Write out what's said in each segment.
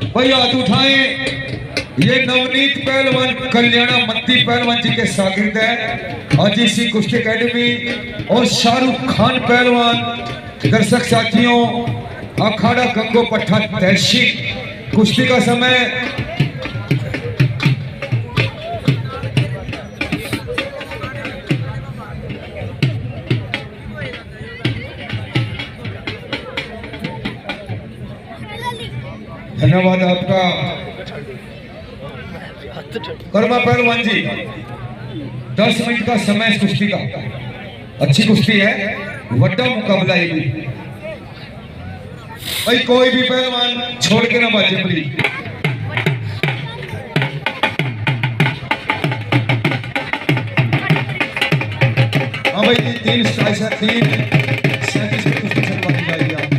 भाई हाथ उठाए। ये नवनीत पहलवान कल्याणा मत्ती पहलवान जी के शागिर्द है आज इसी कुश्ती एकेडमी। और शाहरुख खान पहलवान। दर्शक साथियों, अखाड़ा गंगो पट्टा तहसील कुश्ती का समय। धन्यवाद आपका कर्मा पहलवान जी। 10 मिनट का समय इस कुश्ती का। अच्छी कुश्ती है, वड्डा मुकाबला है भी। भाई कोई भी पहलवान छोड़ के ना बाजे प्लीज। हाँ भाई, 3 37 की कुश्ती चलवा दी जाएगी।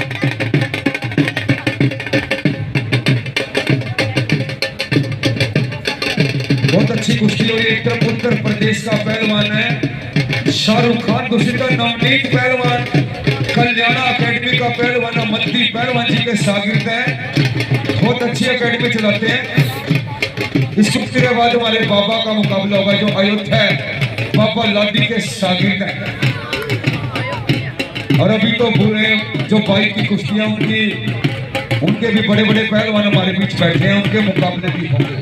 बहुत अच्छी कुश्ती हुई। एक तरफ उत्तर प्रदेश का पहलवान है शाहरुख खान, दूसरी तरफ नवनीत पहलवान कल्याणा एकेडमी का पहलवान मत्ती पहलवान जी के शागिर्द हैं। बहुत अच्छी एकेडमी चलाते हैं। इस कुश्ती के बाद हमारे बाबा का मुकाबला होगा जो अयोध्या है, बाबा लाडी के शागिर्द हैं। और अभी तो पूरे जो बाइक की कुश्तियां उनके भी बड़े बड़े पहलवान हमारे बीच बैठे हैं, उनके मुकाबले भी होंगे।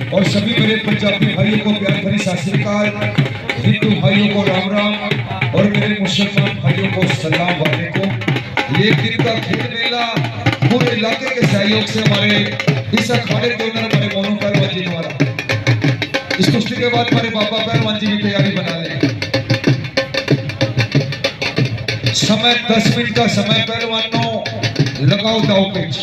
और सभी मेरे पंजाबी भाइयों को प्यार भरी सत श्री अकाल, हिंदू भाइयों को राम राम और मेरे मुसलमान भाइयों को सलाम वालेकुम। एक दिन का खेल मेला पूरे इलाके के सहयोग से हमारे इस अखाड़े के अंदर हमारे मोनू पहलवान जी द्वारा। इस कुश्ती के बाद हमारे बाबा पहलवान जी की तैयारी बना लें। समय 10 मिनट का समय। पहलवानों लगाओ दाव पेच।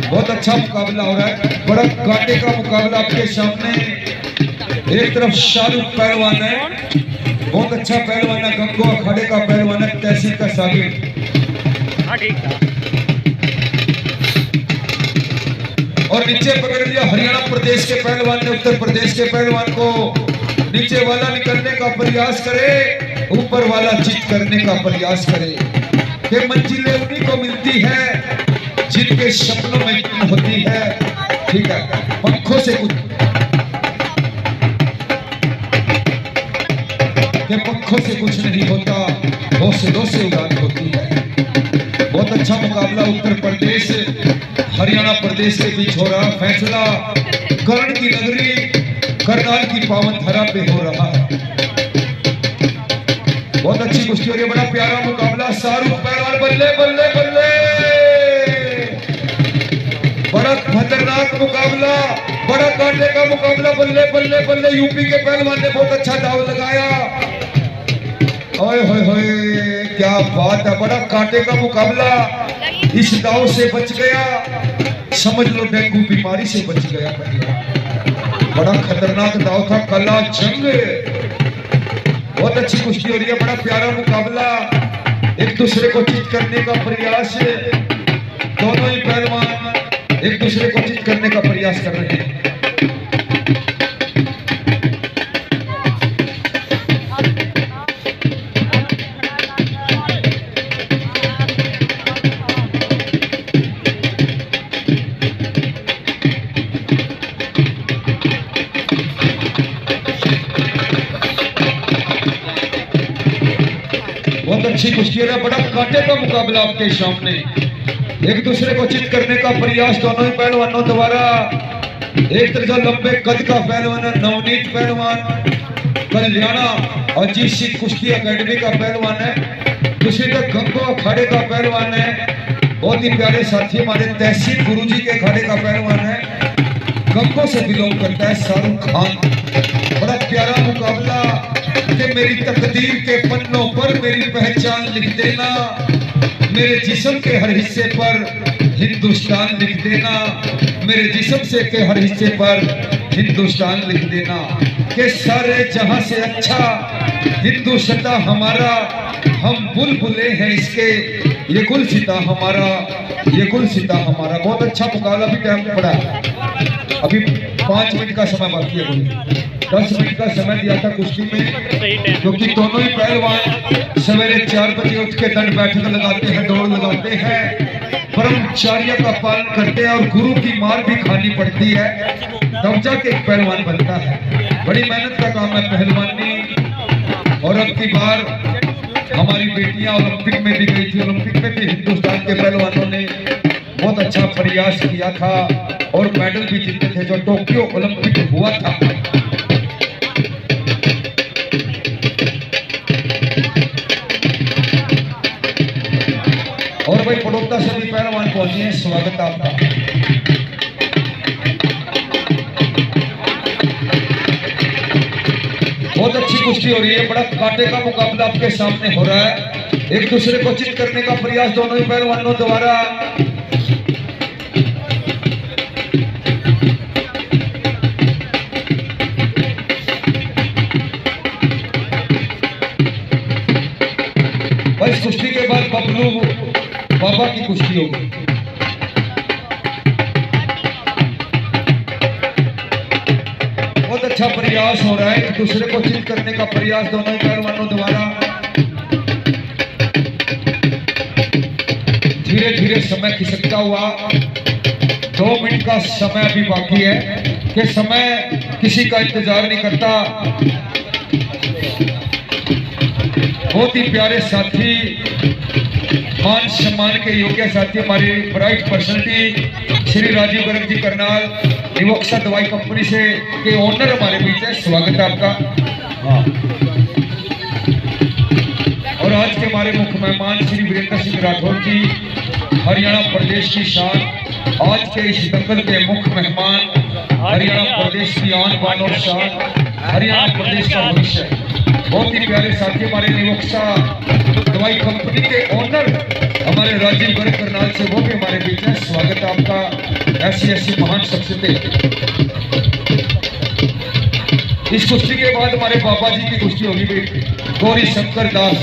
बहुत अच्छा मुकाबला हो रहा है, बड़ा कांटे का मुकाबला आपके सामने। एक तरफ शाहरुख पहलवान है, बहुत अच्छा पहलवान है, गंगो अखाड़े का पहलवान है, तहसील का शागिर्द। और नीचे पकड़ लिया हरियाणा प्रदेश के पहलवान ने उत्तर प्रदेश के पहलवान को। नीचे वाला निकलने का प्रयास करे, ऊपर वाला जीत करने का प्रयास करे। कि मंजिलें उन्हीं को मिलती है जिनके सपनों में होती है। ठीक है, पंखों से कुछ पंखों से कुछ नहीं होता, हौसलों से उड़ान होती है। बहुत अच्छा मुकाबला उत्तर प्रदेश हरियाणा प्रदेश के बीच हो रहा। फैसला कर्ण की नगरी करनाल की पावन धरा पे हो रहा है। बहुत अच्छी कुश्ती हो रही है, बड़ा प्यारा मुकाबला। शाहरुख पहलवान बल्ले बल्ले बल्ले, बड़ा खतरनाक मुकाबला, बड़ा कांटे का मुकाबला। बल्ले बल्ले बल्ले, यूपी के पहलवान ने बहुत अच्छा दाव लगाया। ओए होए होए, क्या बात है, बड़ा कांटे का मुकाबला। इस दाव से बच गया, समझ लो डेंगू बीमारी से बच गया। बड़ा खतरनाक दाव था, कला जंग। बहुत अच्छी कुश्ती हो रही है, बड़ा प्यारा मुकाबला। एक दूसरे को चित करने का प्रयास, दोनों ही पहलवान एक दूसरे को चित करने का प्रयास कर रहे हैं। बहुत अच्छी कुश्ती है, बड़ा कांटे का मुकाबला आपके सामने। एक दूसरे को चित करने का प्रयास दोनों ही पहलवानों द्वारा। एक तरह लंबे कद का पहलवान है नवनीत पहलवान कल्याणा और जीसी कुश्ती एकेडमी का पहलवान है। दूसरी तरफ गंगो अखाड़े का पहलवान है, बहुत ही प्यारे साथी हमारे तहसील गुरुजी के अखाड़े का पहलवान है, गंगो से बिलोंग करता है शाहरुख खान। बड़ा प्यारा मुकाबला। कि मेरी तकदीर के पन्नों पर मेरी पहचान लिख देना, मेरे जिस्म के हर हिस्से पर हिंदुस्तान लिख देना, मेरे जिस्म से के हर हिस्से पर हिंदुस्तान लिख देना। कि सारे जहां से अच्छा हिंदुस्तान हमारा, हम बुलबुले हैं इसके, ये गुलसिता हमारा, ये गुलसिता हमारा। बहुत अच्छा मुकाबला भी टाइम पड़ा। अभी 5 मिनट का समय बाकी है। 10 मिनट का समय दिया था कुश्ती में, क्योंकि दोनों ही पहलवान सवेरे 4 बजे उठ के दंड बैठक लगाते हैं, दौड़ लगाते हैं। ब्रह्मचर्य का पालन करते हैं और गुरु की मार भी खानी पड़ती है, तब जाके एक पहलवान बनता है। बड़ी मेहनत का काम है पहलवानी। और अब की बार हमारी बेटियां ओलंपिक में भी गई थी। ओलंपिक में भी हिंदुस्तान के पहलवानों ने बहुत अच्छा प्रयास किया था और मेडल भी जीते थे जो टोक्यो ओलंपिक हुआ था। और भाई पड़ोता से भी पहलवान पहुंचे हैं, स्वागत आपका। बहुत अच्छी कुश्ती हो रही है, बड़ा कांटे का मुकाबला आपके सामने हो रहा है। एक दूसरे को चित करने का प्रयास दोनों ही पहलवानों द्वारा। इस कुश्ती के बाद बबलू बाबा की कुश्ती होगी। बहुत अच्छा प्रयास हो रहा है, एक दूसरे को चित करने का प्रयास दोनों ही पहलवानों द्वारा। धीरे धीरे समय खिसकता हुआ 2 मिनट का समय अभी बाकी है कि समय किसी का इंतजार नहीं करता। बहुत ही प्यारे साथी, मान सम्मान के योग्य साथी, हमारे ब्राइट पर्सनैलिटी श्री राजीव गर्ग जी करनाल निवक्सा दवाई कंपनी से के ओनर हमारे बीच है, स्वागत है आपका। हाँ। और आज के हमारे मुख्य मेहमान श्री वीरेंद्र सिंह राठौर जी, हरियाणा प्रदेश की शान। आज के इस दंगल के मुख्य मेहमान हरियाणा प्रदेश की आन बान और शान, हरियाणा प्रदेश का भविष्य। बहुत ही प्यारे साथी, हमारे निवक्सा दवाई कंपनी के ओनर हमारे राजीव गर्ग करनाल से, वो भी हमारे बीच है, स्वागत है आपका। ऐसी महान शख्सियतें। इस कुश्ती के बाद हमारे बाबा जी की कुश्ती होगी गौरी शंकर दास,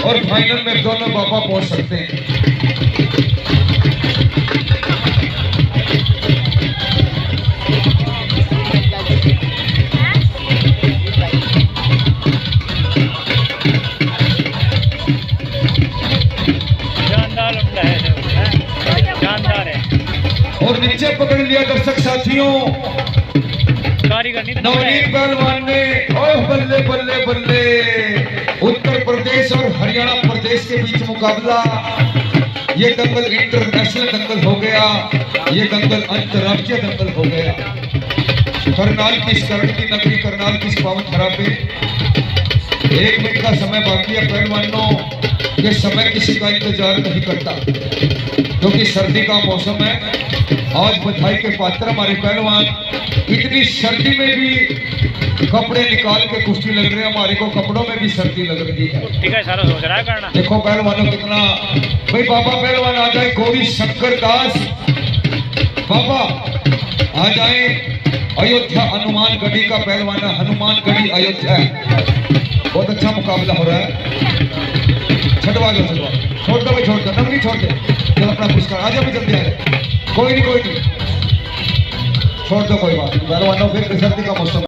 और फाइनल में दोनों बाबा पहुंच सकते हैं। और नीचे पकड़ लिया दर्शक साथियों, नवनीत पहलवान ने। ओह बल्ले बल्ले बल्ले, उत्तर प्रदेश और हरियाणा प्रदेश के बीच मुकाबला। ये दंगल इंटरनेशनल दंगल हो गया, ये दंगल अंतर्राष्ट्रीय दंगल हो गया। करनाल की इस करण की नगरी, करनाल की इस पावन धरा पे 1 मिनट का समय बाकी है। पहलवानों ये समय किसी का इंतजार नहीं करता, क्योंकि सर्दी का मौसम है। आज बधाई के पात्र हमारे पहलवान, इतनी सर्दी में भी कपड़े निकाल के कुश्ती लग रहे हैं। हमारे को कपड़ों में भी सर्दी लग रही है। ठीक है, सारा सोच रहा है करना। देखो पहलवानों कितना, भाई बाबा पहलवान आ जाए, गौरी शंकर दास बाबा आ जाए। अयोध्या हनुमानगढ़ी का पहलवान, हनुमानगढ़ी अयोध्या। बहुत अच्छा मुकाबला हो रहा है। छठवा जो छोड़ दो भाई, छोड़ दो, नंगी छोड़ दे, जब अपना पुरस्कार आ जाए, जल्दी आ जाए। कोई नहीं छोड़ दो, कोई बात नहीं। पहलवानों फिर सर्दी का मौसम।